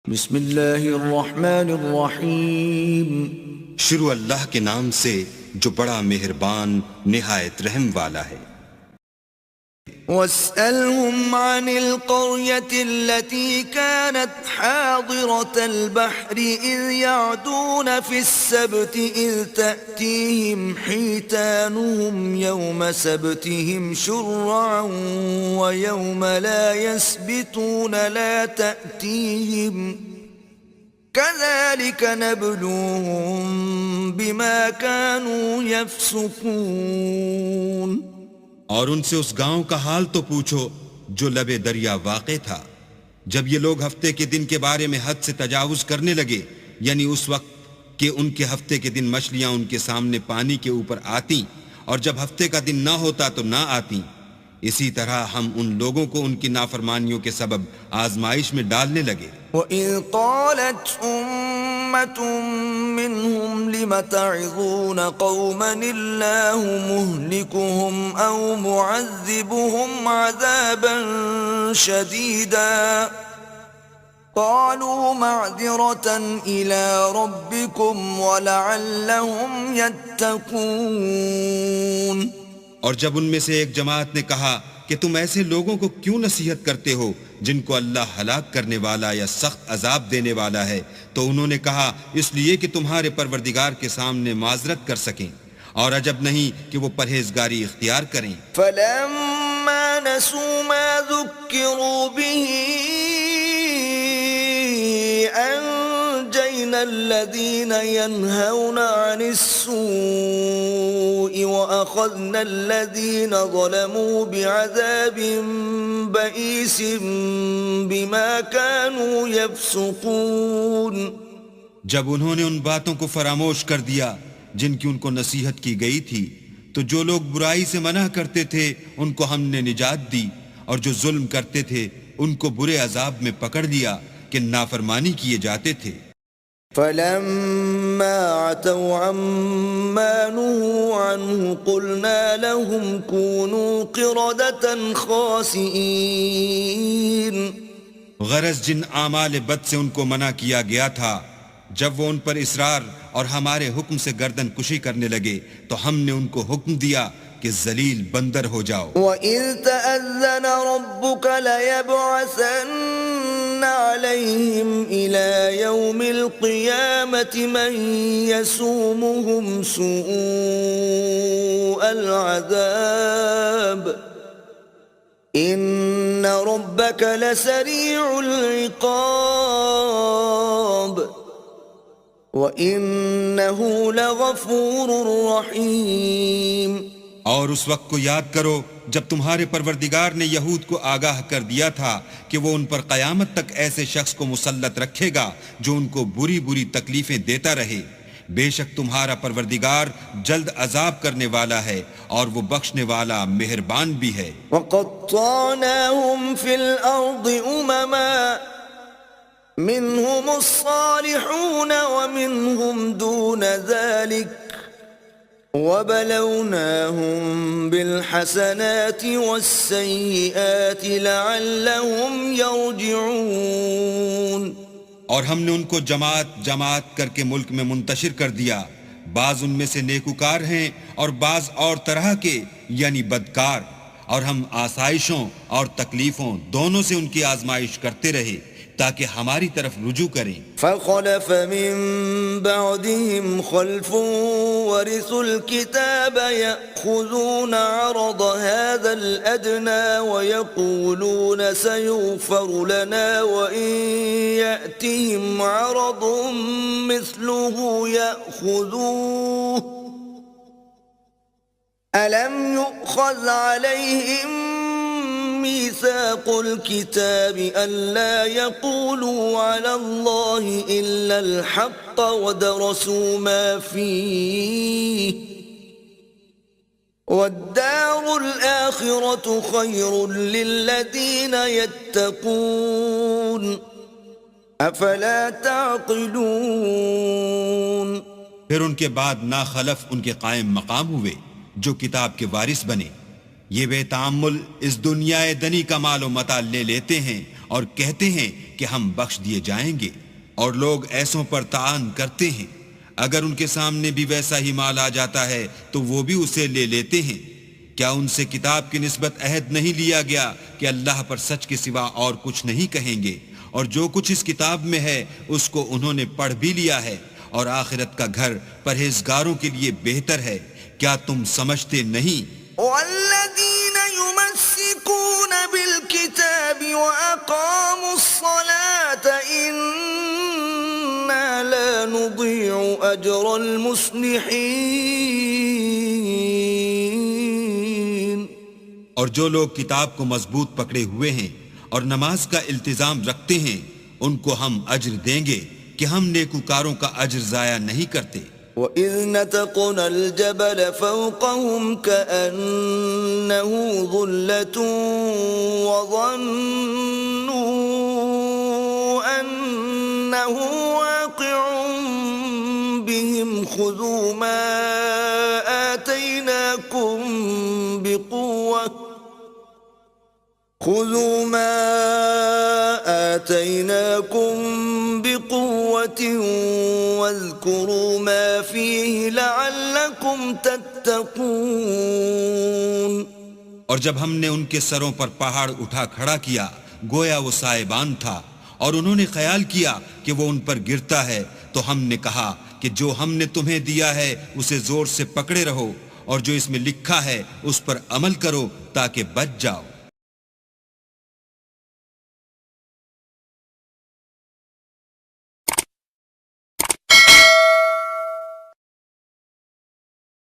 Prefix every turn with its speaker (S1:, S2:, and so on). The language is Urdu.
S1: بسم اللہ الرحمن الرحیم
S2: شروع اللہ کے نام سے جو بڑا مہربان نہایت رحم والا ہے۔
S1: واسألهم عن القرية التي كانت حاضرة البحر إذ يعدون في السبت إذ تأتيهم حيتانهم يوم سبتهم شرعا ويوم لا يسبتون لا تأتيهم كذلك نبلوهم بما كانوا يفسقون۔
S2: اور ان سے اس گاؤں کا حال تو پوچھو جو لبے دریا واقع تھا، جب یہ لوگ ہفتے کے دن کے بارے میں حد سے تجاوز کرنے لگے، یعنی اس وقت کہ ان کے ہفتے کے دن مچھلیاں ان کے سامنے پانی کے اوپر آتی اور جب ہفتے کا دن نہ ہوتا تو نہ آتی، اسی طرح ہم ان لوگوں کو ان کی نافرمانیوں کے سبب آزمائش میں ڈالنے لگے۔
S1: وَإِذْ قَالَتْ أُمَّةٌ مِّنْهُمْ لِمَ تَعِظُونَ قَوْمًا اللَّهُ مُهْلِكُهُمْ أَوْ مُعَذِّبُهُمْ عَذَابًا شَدِيدًا قَالُوا مَعْذِرَةً إِلَى رَبِّكُمْ وَلَعَلَّهُمْ يَتَّقُونَ۔
S2: اور جب ان میں سے ایک جماعت نے کہا کہ تم ایسے لوگوں کو کیوں نصیحت کرتے ہو جن کو اللہ ہلاک کرنے والا یا سخت عذاب دینے والا ہے، تو انہوں نے کہا اس لیے کہ تمہارے پروردگار کے سامنے معذرت کر سکیں، اور عجب نہیں کہ وہ پرہیزگاری اختیار کریں۔
S1: فَلَمَّا نَسُوا مَا ذُكِّرُوا بِهِ أَنجَيْنَا الَّذِينَ يَنْهَوْنَ عَنِ السُّوءِ وَأَخَذْنَا الَّذِينَ ظَلَمُوا بِعَذَابٍ بَئِيسٍ بِمَا كَانُوا يَفْسُقُونَ۔
S2: جب انہوں نے ان باتوں کو فراموش کر دیا جن کی ان کو نصیحت کی گئی تھی، تو جو لوگ برائی سے منع کرتے تھے ان کو ہم نے نجات دی، اور جو ظلم کرتے تھے ان کو برے عذاب میں پکڑ لیا کہ نافرمانی کیے جاتے تھے۔
S1: فَلَمَّا عَتَوْا عَمَّا نُهُوا عَنْهُ قُلْنَا لَهُمْ كُونُوا قِرَدَةً خَاسِئِينَ۔
S2: غرض جن اعمال بد سے ان کو منع کیا گیا تھا، جب وہ ان پر اصرار اور ہمارے حکم سے گردن کشی کرنے لگے تو ہم نے ان کو حکم دیا کہ ذلیل بندر ہو جاؤ۔
S1: وَإِذْ تَأَذَّنَ رَبُّكَ لَيَبْعَثَنَّ عَلَيْهِمْ إِلَى يَوْمِ الْقِيَامَةِ مَنْ يَسُومُهُمْ سُوءَ الْعَذَابِ إِنَّ رَبَّكَ لَسَرِيعُ الْعِقَابِ وَإِنَّهُ لَغَفُورٌ رَحِيمٌ۔
S2: اور اس وقت کو یاد کرو جب تمہارے پروردگار نے یہود کو آگاہ کر دیا تھا کہ وہ ان پر قیامت تک ایسے شخص کو مسلط رکھے گا جو ان کو بری بری تکلیفیں دیتا رہے۔ بے شک تمہارا پروردگار جلد عذاب کرنے والا ہے اور وہ بخشنے والا مہربان بھی ہے۔
S1: وَقَطَّعْنَاهُمْ فِي الْأَرْضِ أُمَمًا مِّنْهُمُ الصَّالِحُونَ وَمِنْهُمْ دُونَ ذَلِكَ وَبَلَوْنَاهُمْ بِالْحَسَنَاتِ وَالسَّيِّئَاتِ لَعَلَّهُمْ يَرْجِعُونَ۔
S2: اور ہم نے ان کو جماعت جماعت کر کے ملک میں منتشر کر دیا، بعض ان میں سے نیکوکار ہیں اور بعض اور طرح کے یعنی بدکار، اور ہم آسائشوں اور تکلیفوں دونوں سے ان کی آزمائش کرتے رہے تاکہ ہماری طرف رجوع کریں۔
S1: فَخَلَفَ مِن بَعْدِهِمْ خَلْفٌ وَرِثُوا الْكِتَابَ يَأْخُذُونَ عَرَضَ هَذَا الْأَدْنَى وَيَقُولُونَ سَيُغْفَرُ لَنَا وَإِن يَأْتِهِمْ عَرَضٌ مِثْلُهُ يَأْخُذُوهُ أَلَمْ يُؤْخَذْ عَلَيْهِمْ ميثاق الكتاب ألا يقولوا على الله إلا الحق ودرسوا ما فيه والدار الآخرة خير للذين يتقون أفلا تعقلون۔
S2: پھر ان کے بعد ناخلف ان کے قائم مقام ہوئے جو کتاب کے وارث بنے، یہ بے تعمل اس دنیا دنی کا مال و متاع لے لیتے ہیں اور کہتے ہیں کہ ہم بخش دیے جائیں گے، اور لوگ ایسوں پر طعن کرتے ہیں۔ اگر ان کے سامنے بھی ویسا ہی مال آ جاتا ہے تو وہ بھی اسے لے لیتے ہیں۔ کیا ان سے کتاب کی نسبت عہد نہیں لیا گیا کہ اللہ پر سچ کے سوا اور کچھ نہیں کہیں گے؟ اور جو کچھ اس کتاب میں ہے اس کو انہوں نے پڑھ بھی لیا ہے، اور آخرت کا گھر پرہیزگاروں کے لیے بہتر ہے۔ کیا تم سمجھتے نہیں؟
S1: والذين يمسكون بالكتاب وأقاموا الصلاة إنا لا نضيع أجر المصلحين۔
S2: اور جو لوگ کتاب کو مضبوط پکڑے ہوئے ہیں اور نماز کا التزام رکھتے ہیں ان کو ہم اجر دیں گے کہ ہم نیکوکاروں کا اجر ضائع نہیں کرتے۔
S1: وَإِذْ نَتَقْنَا الْجَبَلَ فَوْقَهُمْ كَأَنَّهُ ظُلَّةٌ وَظَنُّوا أَنَّهُ واقع بِهِمْ خُذُوا مَا آتَيْنَاكُمْ بِقُوَّةٍ وَاذْكُرُوا مَا فِيهِ لَعَلَّكُمْ تَتَّقُونَ۔
S2: اور جب ہم نے ان کے سروں پر پہاڑ اٹھا کھڑا کیا گویا وہ سائبان تھا، اور انہوں نے خیال کیا کہ وہ ان پر گرتا ہے، تو ہم نے کہا کہ جو ہم نے تمہیں دیا ہے اسے زور سے پکڑے رہو، اور جو اس میں لکھا ہے اس پر عمل کرو تاکہ بچ جاؤ۔